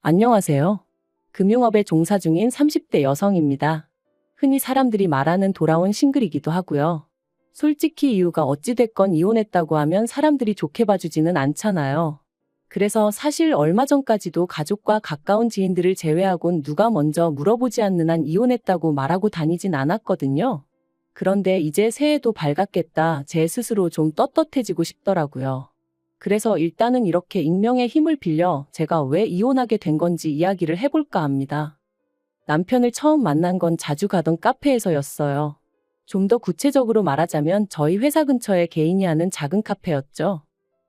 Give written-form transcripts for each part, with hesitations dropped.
안녕하세요. 금융업에 종사 중인 30대 여성입니다. 흔히 사람들이 말하는 돌아온 싱글이기도 하고요. 솔직히 이유가 어찌됐건 이혼했다고 하면 사람들이 좋게 봐주지는 않잖아요. 그래서 사실 얼마 전까지도 가족과 가까운 지인들을 제외하곤 누가 먼저 물어보지 않는 한 이혼했다고 말하고 다니진 않았거든요. 그런데 이제 새해도 밝았겠다 제 스스로 좀 떳떳해지고 싶더라고요. 그래서 일단은 이렇게 익명의 힘을 빌려 제가 왜 이혼하게 된 건지 이야기를 해볼까 합니다. 남편을 처음 만난 건 자주 가던 카페에서였어요. 좀 더 구체적으로 말하자면 저희 회사 근처에 개인이 하는 작은 카페였죠.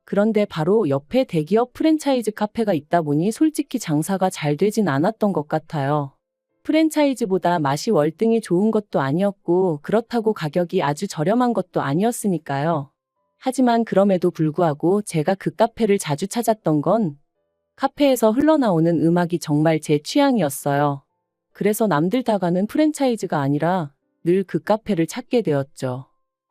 그런데 바로 옆에 대기업 프랜차이즈 카페가 있다 보니 솔직히 장사가 잘 되진 않았던 것 같아요. 프랜차이즈보다 맛이 월등히 좋은 것도 아니었고 그렇다고 가격이 아주 저렴한 것도 아니었으니까요. 하지만 그럼에도 불구하고 제가 그 카페를 자주 찾았던 건 카페에서 흘러나오는 음악이 정말 제 취향이었어요. 그래서 남들 다 가는 프랜차이즈가 아니라 늘 그 카페를 찾게 되었죠.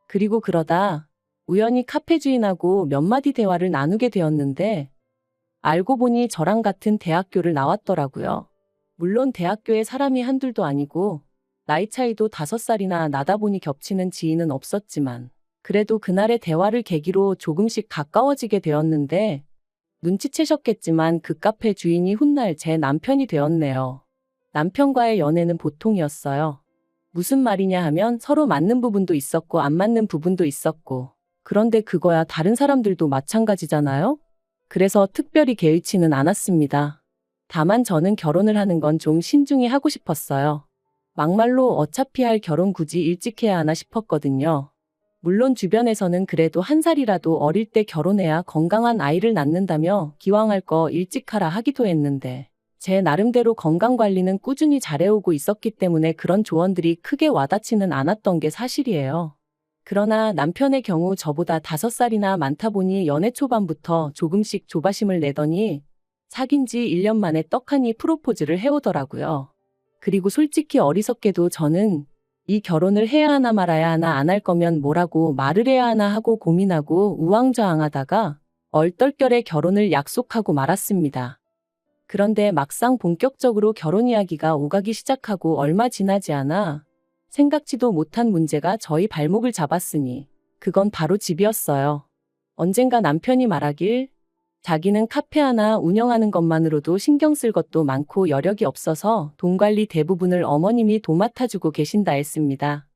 그리고 그러다 우연히 카페 주인하고 몇 마디 대화를 나누게 되었는데 알고 보니 저랑 같은 대학교를 나왔더라고요. 물론 대학교에 사람이 한둘도 아니고 나이 차이도 5살이나 나다 보니 겹치는 지인은 없었지만 그래도 그날의 대화를 계기로 조금씩 가까워지게 되었는데 눈치채셨겠지만 그 카페 주인이 훗날 제 남편이 되었네요. 남편과의 연애는 보통이었어요. 무슨 말이냐 하면 서로 맞는 부분도 있었고 안 맞는 부분도 있었고 그런데 그거야 다른 사람들도 마찬가지잖아요? 그래서 특별히 개의치는 않았습니다. 다만 저는 결혼을 하는 건 좀 신중히 하고 싶었어요. 막말로 어차피 할 결혼 굳이 일찍 해야 하나 싶었거든요. 물론 주변에서는 그래도 한 살이라도 어릴 때 결혼해야 건강한 아이를 낳는다며 기왕 할 거 일찍 하라 하기도 했는데 제 나름대로 건강관리는 꾸준히 잘해오고 있었기 때문에 그런 조언들이 크게 와닿지는 않았던 게 사실이에요. 그러나 남편의 경우 저보다 5살이나 많다 보니 연애 초반부터 조금씩 조바심을 내더니 사귄 지 1년 만에 떡하니 프로포즈를 해오더라고요. 그리고 솔직히 어리석게도 저는 이 결혼을 해야 하나 말아야 하나 안 할 거면 뭐라고 말을 해야 하나 하고 고민하고 우왕좌왕하다가 얼떨결에 결혼을 약속하고 말았습니다. 그런데 막상 본격적으로 결혼 이야기가 오가기 시작하고 얼마 지나지 않아 생각지도 못한 문제가 저희 발목을 잡았으니 그건 바로 집이었어요. 언젠가 남편이 말하길 자기는 카페 하나 운영하는 것만으로도 신경 쓸 것도 많고 여력이 없어서 돈 관리 대부분을 어머님이 도맡아주고 계신다 했습니다.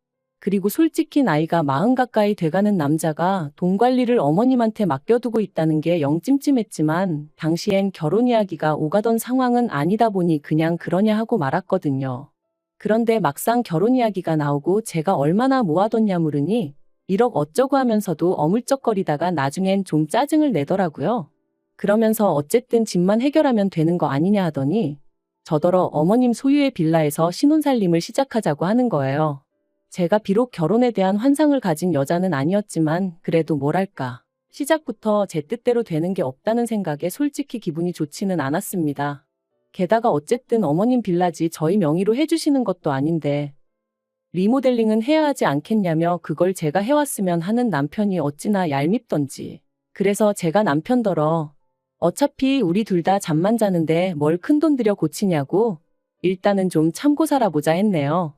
그리고 솔직히 나이가 40 가까이 돼가는 남자가 돈 관리를 어머님한테 맡겨두고 있다는 게 영 찜찜했지만 당시엔 결혼 이야기가 오가던 상황은 아니다 보니 그냥 그러냐 하고 말았거든요. 그런데 막상 결혼 이야기가 나오고 제가 얼마나 모아뒀냐 물으니 1억 어쩌고 하면서도 어물쩍거리다가 나중엔 좀 짜증을 내더라고요. 그러면서 어쨌든 집만 해결하면 되는 거 아니냐 하더니 저더러 어머님 소유의 빌라에서 신혼살림을 시작하자고 하는 거예요. 제가 비록 결혼에 대한 환상을 가진 여자는 아니었지만 그래도 뭐랄까 시작부터 제 뜻대로 되는 게 없다는 생각에 솔직히 기분이 좋지는 않았습니다. 게다가 어쨌든 어머님 빌라지 저희 명의로 해주시는 것도 아닌데 리모델링은 해야 하지 않겠냐며 그걸 제가 해왔으면 하는 남편이 어찌나 얄밉던지. 그래서 제가 남편더러 어차피 우리 둘 다 잠만 자는데 뭘 큰돈 들여 고치냐고 일단은 좀 참고 살아보자 했네요.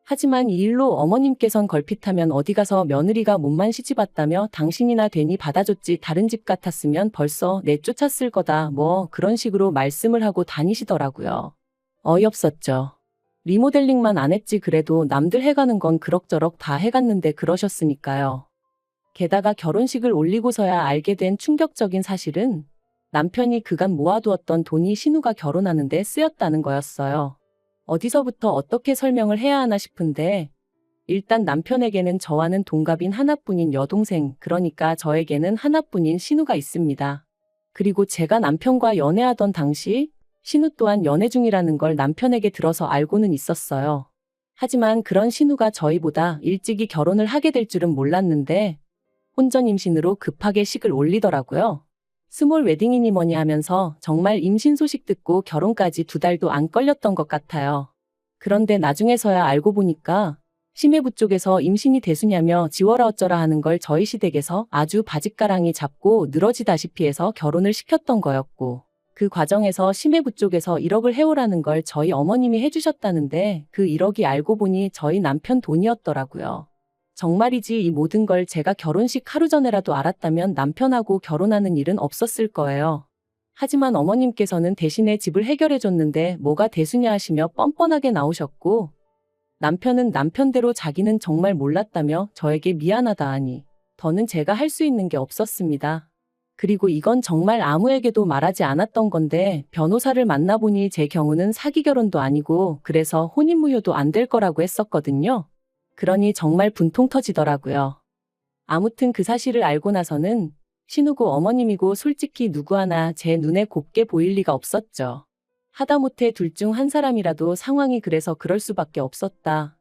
하지만 이 일로 어머님께선 걸핏하면 어디 가서 며느리가 몸만 시집왔다며 당신이나 괜히 받아줬지 다른 집 같았으면 벌써 내쫓았을 거다 뭐 그런 식으로 말씀을 하고 다니시더라고요. 어이없었죠. 리모델링만 안 했지 그래도 남들 해가는 건 그럭저럭 다 해갔는데 그러셨으니까요. 게다가 결혼식을 올리고서야 알게 된 충격적인 사실은 남편이 그간 모아두었던 돈이 신우가 결혼하는데 쓰였다는 거였어요. 어디서부터 어떻게 설명을 해야 하나 싶은데 일단 남편에게는 저와는 동갑인 하나뿐인 여동생 그러니까 저에게는 하나뿐인 신우가 있습니다. 그리고 제가 남편과 연애하던 당시 신우 또한 연애 중이라는 걸 남편에게 들어서 알고는 있었어요. 하지만 그런 신우가 저희보다 일찍이 결혼을 하게 될 줄은 몰랐는데 혼전 임신으로 급하게 식을 올리더라고요. 스몰 웨딩이니 뭐니 하면서 정말 임신 소식 듣고 결혼까지 2달도 안 걸렸던 것 같아요. 그런데 나중에서야 알고 보니까 심해부 쪽에서 임신이 대수냐며 지워라 어쩌라 하는 걸 저희 시댁에서 아주 바짓가랑이 잡고 늘어지다시피 해서 결혼을 시켰던 거였고 그 과정에서 심해부 쪽에서 1억을 해오라는 걸 저희 어머님이 해주셨다는데 그 1억이 알고 보니 저희 남편 돈이었더라고요. 정말이지 이 모든 걸 제가 결혼식 하루 전에라도 알았다면 남편하고 결혼하는 일은 없었을 거예요. 하지만 어머님께서는 대신에 집을 해결해줬는데 뭐가 대수냐 하시며 뻔뻔하게 나오셨고 남편은 남편대로 자기는 정말 몰랐다며 저에게 미안하다 하니 더는 제가 할 수 있는 게 없었습니다. 그리고 이건 정말 아무에게도 말하지 않았던 건데 변호사를 만나보니 제 경우는 사기 결혼도 아니고 그래서 혼인무효도 안 될 거라고 했었거든요. 그러니 정말 분통 터지더라고요. 아무튼 그 사실을 알고 나서는 신우고 어머님이고 솔직히 누구 하나 제 눈에 곱게 보일 리가 없었죠. 하다못해 둘 중 한 사람이라도 상황이 그래서 그럴 수밖에 없었다.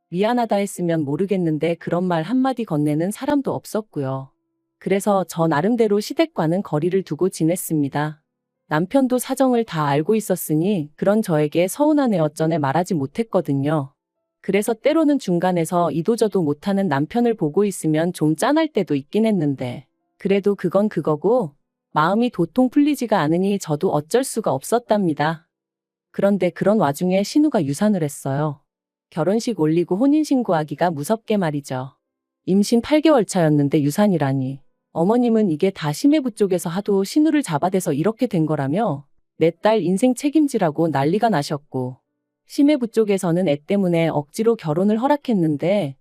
미안하다 했으면 모르겠는데 그런 말 한마디 건네는 사람도 없었고요. 그래서 저 나름대로 시댁과는 거리를 두고 지냈습니다. 남편도 사정을 다 알고 있었으니 그런 저에게 서운하네 어쩌네 말하지 못했거든요. 그래서 때로는 중간에서 이도저도 못하는 남편을 보고 있으면 좀 짠할 때도 있긴 했는데 그래도 그건 그거고 마음이 도통 풀리지가 않으니 저도 어쩔 수가 없었답니다. 그런데 그런 와중에 신우가 유산을 했어요. 결혼식 올리고 혼인신고하기가 무섭게 말이죠. 임신 8개월 차였는데 유산이라니. 어머님은 이게 다 심해부 쪽에서 하도 신우를 잡아대서 이렇게 된 거라며 내 딸 인생 책임지라고 난리가 나셨고 심해부 쪽에서는 애 때문에 억지로 결혼을 허락했는데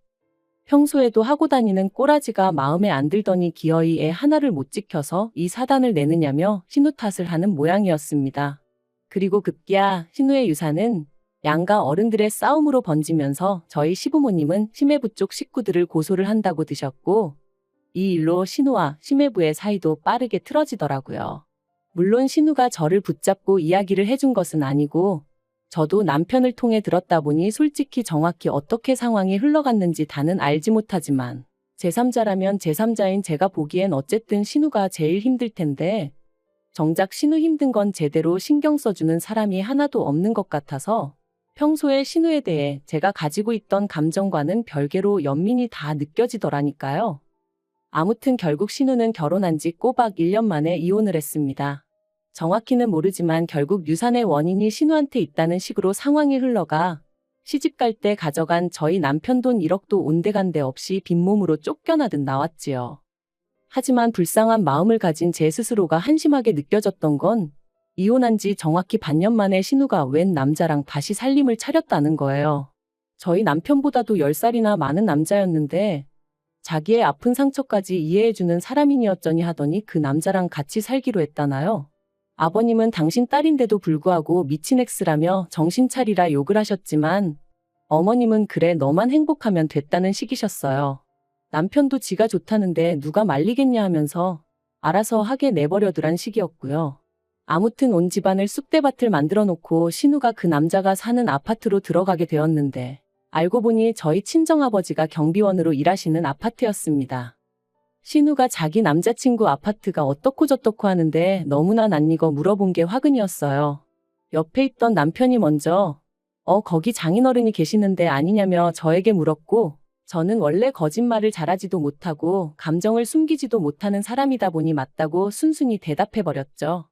평소에도 하고 다니는 꼬라지가 마음에 안 들더니 기어이 애 하나를 못 지켜서 이 사단을 내느냐며 신우 탓을 하는 모양이었습니다. 그리고 급기야 신우의 유산은 양가 어른들의 싸움으로 번지면서 저희 시부모님은 심해부 쪽 식구들을 고소를 한다고 드셨고 이 일로 신우와 심해부의 사이도 빠르게 틀어지더라고요. 물론 신우가 저를 붙잡고 이야기를 해준 것은 아니고 저도 남편을 통해 들었다 보니 솔직히 정확히 어떻게 상황이 흘러갔는지 다는 알지 못하지만 제3자라면 제3자인 제가 보기엔 어쨌든 신우가 제일 힘들 텐데 정작 신우 힘든 건 제대로 신경 써주는 사람이 하나도 없는 것 같아서 평소에 신우에 대해 제가 가지고 있던 감정과는 별개로 연민이 다 느껴지더라니까요. 아무튼 결국 신우는 결혼한 지 꼬박 1년 만에 이혼을 했습니다. 정확히는 모르지만 결국 유산의 원인이 신우한테 있다는 식으로 상황이 흘러가 시집갈 때 가져간 저희 남편 돈 1억도 온데간데 없이 빈몸으로 쫓겨나듯 나왔지요. 하지만 불쌍한 마음을 가진 제 스스로가 한심하게 느껴졌던 건 이혼한 지 정확히 반년 만에 신우가 웬 남자랑 다시 살림을 차렸다는 거예요. 저희 남편보다도 10살이나 많은 남자였는데 자기의 아픈 상처까지 이해해주는 사람이니었더니 하더니 그 남자랑 같이 살기로 했다나요? 아버님은 당신 딸인데도 불구하고 미친 X라며 정신 차리라 욕을 하셨지만 어머님은 그래 너만 행복하면 됐다는 식이셨어요. 남편도 지가 좋다는데 누가 말리겠냐 하면서 알아서 하게 내버려두란 식이었고요. 아무튼 온 집안을 쑥대밭을 만들어 놓고 신우가 그 남자가 사는 아파트로 들어가게 되었는데 알고 보니 저희 친정아버지가 경비원으로 일하시는 아파트였습니다. 신우가 자기 남자친구 아파트가 어떻고 저떻고 하는데 너무나 낯익어 물어본 게 화근이었어요. 옆에 있던 남편이 먼저 거기 장인어른이 계시는데 아니냐며 저에게 물었고 저는 원래 거짓말을 잘하지도 못하고 감정을 숨기지도 못하는 사람이다 보니 맞다고 순순히 대답해버렸죠.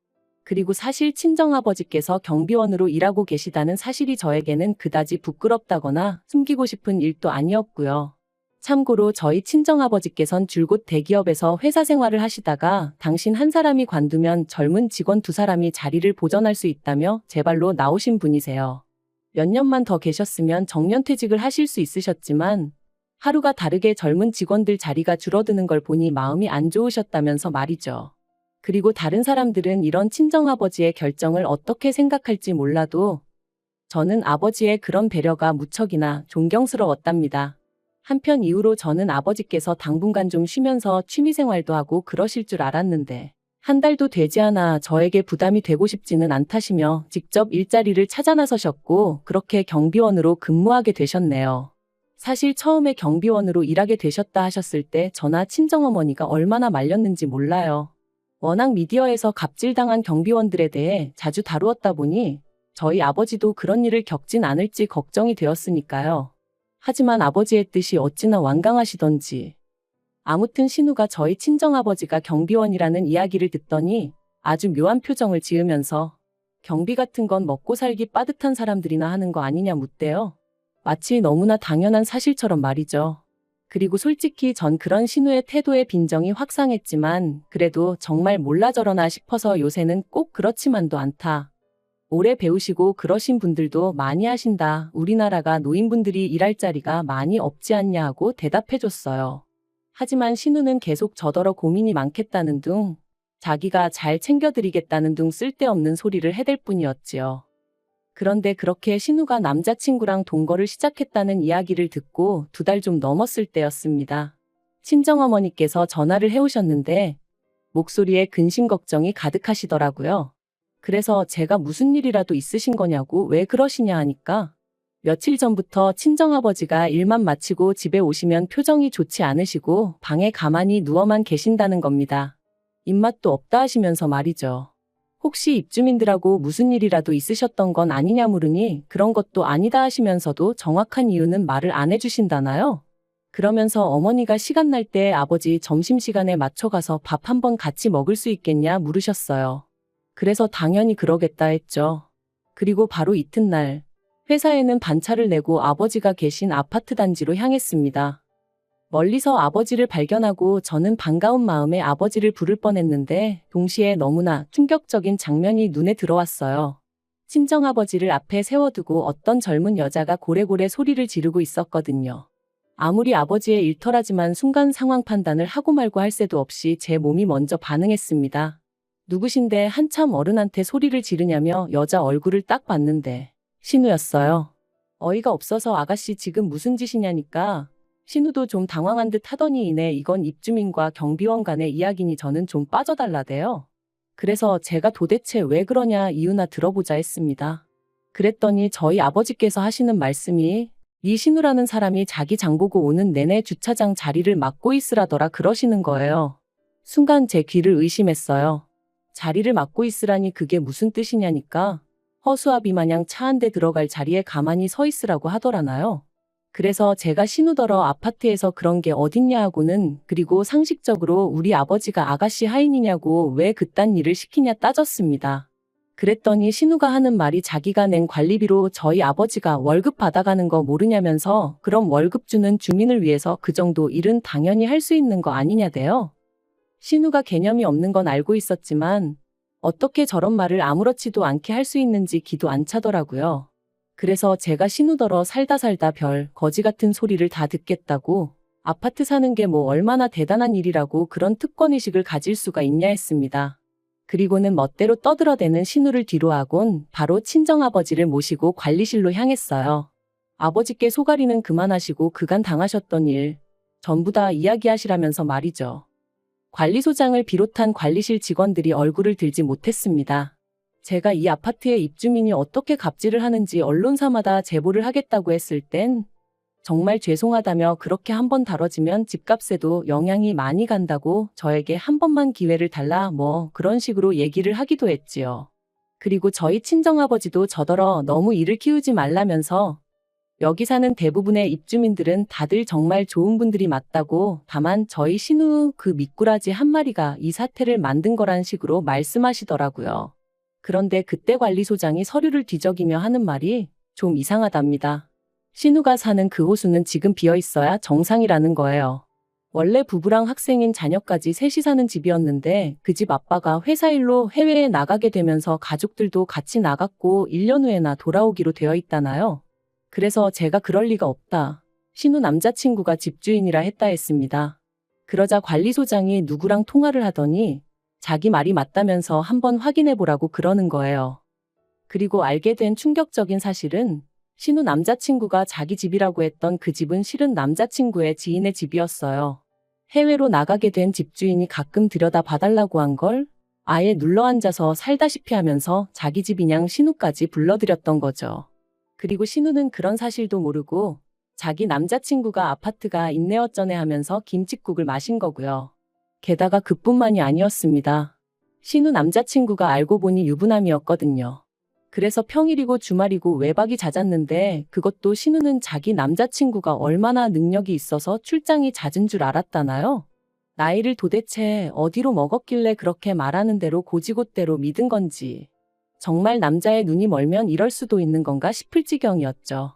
그리고 사실 친정아버지께서 경비원으로 일하고 계시다는 사실이 저에게는 그다지 부끄럽다거나 숨기고 싶은 일도 아니었고요. 참고로 저희 친정아버지께선 줄곧 대기업에서 회사 생활을 하시다가 당신 한 사람이 관두면 젊은 직원 2사람이 자리를 보전할 수 있다며 제발로 나오신 분이세요. 몇 년만 더 계셨으면 정년퇴직을 하실 수 있으셨지만 하루가 다르게 젊은 직원들 자리가 줄어드는 걸 보니 마음이 안 좋으셨다면서 말이죠. 그리고 다른 사람들은 이런 친정아버지의 결정을 어떻게 생각할지 몰라도 저는 아버지의 그런 배려가 무척이나 존경스러웠답니다. 한편 이후로 저는 아버지께서 당분간 좀 쉬면서 취미생활도 하고 그러실 줄 알았는데 한 달도 되지 않아 저에게 부담이 되고 싶지는 않다시며 직접 일자리를 찾아 나서셨고 그렇게 경비원으로 근무하게 되셨네요. 사실 처음에 경비원으로 일하게 되셨다 하셨을 때 저나 친정어머니가 얼마나 말렸는지 몰라요. 워낙 미디어에서 갑질당한 경비원들에 대해 자주 다루었다 보니 저희 아버지도 그런 일을 겪진 않을지 걱정이 되었으니까요. 하지만 아버지의 뜻이 어찌나 완강하시던지. 아무튼 신우가 저희 친정아버지가 경비원이라는 이야기를 듣더니 아주 묘한 표정을 지으면서 경비 같은 건 먹고 살기 빠듯한 사람들이나 하는 거 아니냐 묻대요. 마치 너무나 당연한 사실처럼 말이죠. 그리고 솔직히 전 그런 신우의 태도에 빈정이 확 상했지만 그래도 정말 몰라 저러나 싶어서 요새는 꼭 그렇지만도 않다. 오래 배우시고 그러신 분들도 많이 하신다. 우리나라가 노인분들이 일할 자리가 많이 없지 않냐 하고 대답해줬어요. 하지만 신우는 계속 저더러 고민이 많겠다는 둥, 자기가 잘 챙겨드리겠다는 둥 쓸데없는 소리를 해댈 뿐이었지요. 그런데 그렇게 신우가 남자친구랑 동거를 시작했다는 이야기를 듣고 2달 좀 넘었을 때였습니다. 친정어머니께서 전화를 해오셨는데 목소리에 근심 걱정이 가득하시더라고요. 그래서 제가 무슨 일이라도 있으신 거냐고 왜 그러시냐 하니까 며칠 전부터 친정아버지가 일만 마치고 집에 오시면 표정이 좋지 않으시고 방에 가만히 누워만 계신다는 겁니다. 입맛도 없다 하시면서 말이죠. 혹시 입주민들하고 무슨 일이라도 있으셨던 건 아니냐 물으니 그런 것도 아니다 하시면서도 정확한 이유는 말을 안 해주신다나요? 그러면서 어머니가 시간 날 때 아버지 점심시간에 맞춰 가서 밥 한번 같이 먹을 수 있겠냐 물으셨어요. 그래서 당연히 그러겠다 했죠. 그리고 바로 이튿날 회사에는 반차를 내고 아버지가 계신 아파트 단지로 향했습니다. 멀리서 아버지를 발견하고 저는 반가운 마음에 아버지를 부를 뻔했는데 동시에 너무나 충격적인 장면이 눈에 들어왔어요. 친정아버지를 앞에 세워두고 어떤 젊은 여자가 고래고래 소리를 지르고 있었거든요. 아무리 아버지의 일터라지만 순간 상황 판단을 하고 말고 할 새도 없이 제 몸이 먼저 반응했습니다. 누구신데 한참 어른한테 소리를 지르냐며 여자 얼굴을 딱 봤는데 신우였어요. 어이가 없어서 아가씨 지금 무슨 짓이냐니까 신우도 좀 당황한 듯 하더니 이내 이건 입주민과 경비원 간의 이야기니 저는 좀 빠져달라대요. 그래서 제가 도대체 왜 그러냐 이유나 들어보자 했습니다. 그랬더니 저희 아버지께서 하시는 말씀이 이 신우라는 사람이 자기 장보고 오는 내내 주차장 자리를 맡고 있으라더라 그러시는 거예요. 순간 제 귀를 의심했어요. 자리를 맡고 있으라니 그게 무슨 뜻이냐니까 허수아비 마냥 차 한 대 들어갈 자리에 가만히 서 있으라고 하더라나요. 그래서 제가 신우더러 아파트에서 그런 게 어딨냐 하고는 그리고 상식적으로 우리 아버지가 아가씨 하인이냐고 왜 그딴 일을 시키냐 따졌습니다. 그랬더니 신우가 하는 말이 자기가 낸 관리비로 저희 아버지가 월급 받아가는 거 모르냐면서 그럼 월급 주는 주민을 위해서 그 정도 일은 당연히 할 수 있는 거 아니냐대요. 신우가 개념이 없는 건 알고 있었지만 어떻게 저런 말을 아무렇지도 않게 할 수 있는지 기도 안 차더라고요. 그래서 제가 신우더러 살다 별 거지 같은 소리를 다 듣겠다고 아파트 사는 게 뭐 얼마나 대단한 일이라고 그런 특권의식을 가질 수가 있냐 했습니다. 그리고는 멋대로 떠들어대는 신우를 뒤로 하곤 바로 친정아버지를 모시고 관리실로 향했어요. 아버지께 소가리는 그만하시고 그간 당하셨던 일 전부 다 이야기하시라면서 말이죠. 관리소장을 비롯한 관리실 직원들이 얼굴을 들지 못했습니다. 제가 이 아파트의 입주민이 어떻게 갑질을 하는지 언론사마다 제보를 하겠다고 했을 땐 정말 죄송하다며 그렇게 한번 다뤄지면 집값에도 영향이 많이 간다고 저에게 한 번만 기회를 달라 뭐 그런 식으로 얘기를 하기도 했지요. 그리고 저희 친정아버지도 저더러 너무 일을 키우지 말라면서 여기 사는 대부분의 입주민들은 다들 정말 좋은 분들이 맞다고 다만 저희 신우 그 미꾸라지 한 마리가 이 사태를 만든 거란 식으로 말씀하시더라고요. 그런데 그때 관리소장이 서류를 뒤적이며 하는 말이 좀 이상하답니다. 신우가 사는 그 호수는 지금 비어 있어야 정상이라는 거예요. 원래 부부랑 학생인 자녀까지 셋이 사는 집이었는데 그 집 아빠가 회사 일로 해외에 나가게 되면서 가족들도 같이 나갔고 1년 후에나 돌아오기로 되어 있다나요. 그래서 제가 그럴 리가 없다. 신우 남자친구가 집주인이라 했다 했습니다. 그러자 관리소장이 누구랑 통화를 하더니 자기 말이 맞다면서 한번 확인해보라고 그러는 거예요. 그리고 알게 된 충격적인 사실은 신우 남자친구가 자기 집이라고 했던 그 집은 실은 남자친구의 지인의 집이었어요. 해외로 나가게 된 집주인이 가끔 들여다 봐달라고 한 걸 아예 눌러앉아서 살다시피 하면서 자기 집이냥 신우까지 불러들였던 거죠. 그리고 신우는 그런 사실도 모르고 자기 남자친구가 아파트가 있네 어쩌네 하면서 김칫국을 마신 거고요. 게다가 그뿐만이 아니었습니다. 신우 남자친구가 알고 보니 유부남이었거든요. 그래서 평일이고 주말이고 외박이 잦았는데 그것도 신우는 자기 남자친구가 얼마나 능력이 있어서 출장이 잦은 줄 알았다나요? 나이를 도대체 어디로 먹었길래 그렇게 말하는 대로 고지곳대로 믿은 건지. 정말 남자의 눈이 멀면 이럴 수도 있는 건가 싶을 지경이었죠.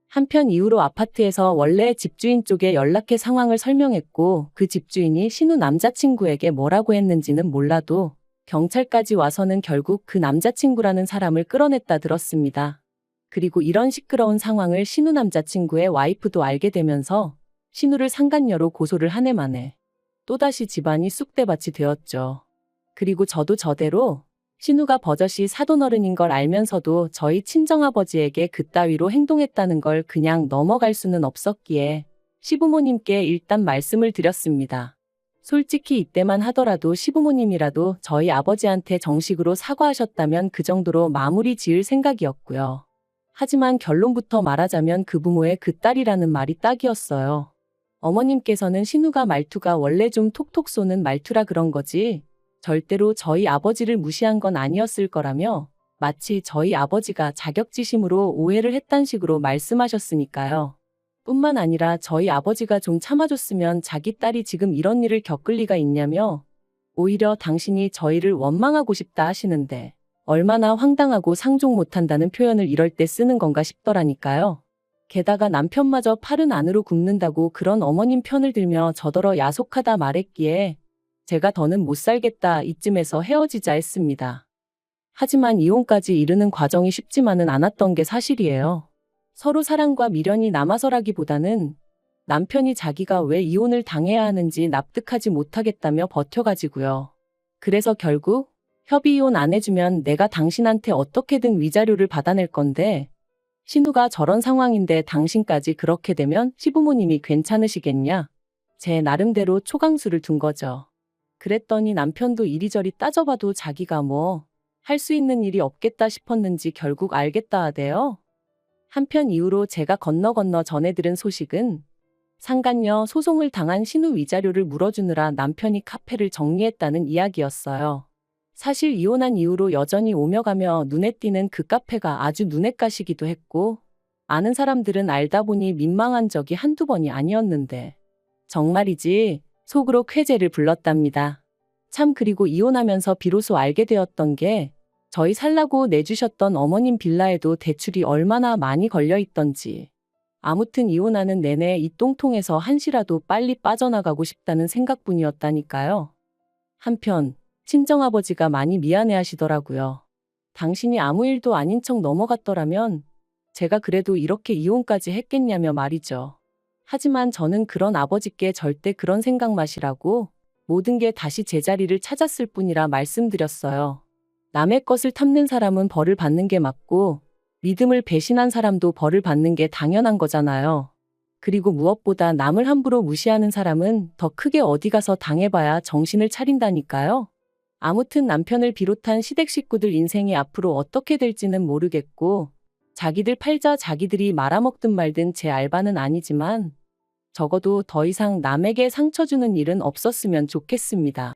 한편 이후로 아파트에서 원래 집주인 쪽에 연락해 상황을 설명했고 그 집주인이 신우 남자친구에게 뭐라고 했는지는 몰라도 경찰까지 와서는 결국 그 남자친구라는 사람을 끌어냈다 들었습니다. 그리고 이런 시끄러운 상황을 신우 남자친구의 와이프도 알게 되면서 신우를 상간녀로 고소를 한 해 만에 또다시 집안이 쑥대밭이 되었죠. 그리고 저도 저대로 신우가 버젓이 사돈어른인 걸 알면서도 저희 친정아버지에게 그따위로 행동했다는 걸 그냥 넘어갈 수는 없었기에 시부모님께 일단 말씀을 드렸습니다. 솔직히 이때만 하더라도 시부모님이라도 저희 아버지한테 정식으로 사과하셨다면 그 정도로 마무리 지을 생각이었고요. 하지만 결론부터 말하자면 그 부모의 그 딸이라는 말이 딱이었어요. 어머님께서는 신우가 말투가 원래 좀 톡톡 쏘는 말투라 그런 거지 절대로 저희 아버지를 무시한 건 아니었을 거라며 마치 저희 아버지가 자격지심으로 오해를 했단 식으로 말씀하셨으니까요. 뿐만 아니라 저희 아버지가 좀 참아줬으면 자기 딸이 지금 이런 일을 겪을 리가 있냐며 오히려 당신이 저희를 원망하고 싶다 하시는데 얼마나 황당하고 상종 못한다는 표현을 이럴 때 쓰는 건가 싶더라니까요. 게다가 남편마저 팔은 안으로 굽는다고 그런 어머님 편을 들며 저더러 야속하다 말했기에 제가 더는 못 살겠다 이쯤에서 헤어지자 했습니다. 하지만 이혼까지 이르는 과정이 쉽지만은 않았던 게 사실이에요. 서로 사랑과 미련이 남아서라기보다는 남편이 자기가 왜 이혼을 당해야 하는지 납득하지 못하겠다며 버텨가지고요. 그래서 결국 협의 이혼 안 해주면 내가 당신한테 어떻게든 위자료를 받아낼 건데 신우가 저런 상황인데 당신까지 그렇게 되면 시부모님이 괜찮으시겠냐? 제 나름대로 초강수를 둔 거죠. 그랬더니 남편도 이리저리 따져봐도 자기가 뭐 할 수 있는 일이 없겠다 싶었는지 결국 알겠다 하대요. 한편 이후로 제가 건너 전해들은 소식은 상간녀 소송을 당한 신우 위자료를 물어주느라 남편이 카페를 정리했다는 이야기였어요. 사실 이혼한 이후로 여전히 오며 가며 눈에 띄는 그 카페가 아주 눈에 가시기도 했고 아는 사람들은 알다 보니 민망한 적이 한두 번이 아니었는데 정말이지 속으로 쾌재를 불렀답니다. 참 그리고 이혼하면서 비로소 알게 되었던 게 저희 살라고 내주셨던 어머님 빌라에도 대출이 얼마나 많이 걸려있던지. 아무튼 이혼하는 내내 이 똥통에서 한시라도 빨리 빠져나가고 싶다는 생각뿐이었다니까요. 한편 친정아버지가 많이 미안해하시더라고요. 당신이 아무 일도 아닌 척 넘어갔더라면 제가 그래도 이렇게 이혼까지 했겠냐며 말이죠. 하지만 저는 그런 아버지께 절대 그런 생각 마시라고 모든 게 다시 제자리를 찾았을 뿐이라 말씀드렸어요. 남의 것을 탐낸 사람은 벌을 받는 게 맞고 믿음을 배신한 사람도 벌을 받는 게 당연한 거잖아요. 그리고 무엇보다 남을 함부로 무시하는 사람은 더 크게 어디 가서 당해봐야 정신을 차린다니까요. 아무튼 남편을 비롯한 시댁 식구들 인생이 앞으로 어떻게 될지는 모르겠고 자기들 팔자 자기들이 말아먹든 말든 제 알바는 아니지만 적어도 더 이상 남에게 상처 주는 일은 없었으면 좋겠습니다.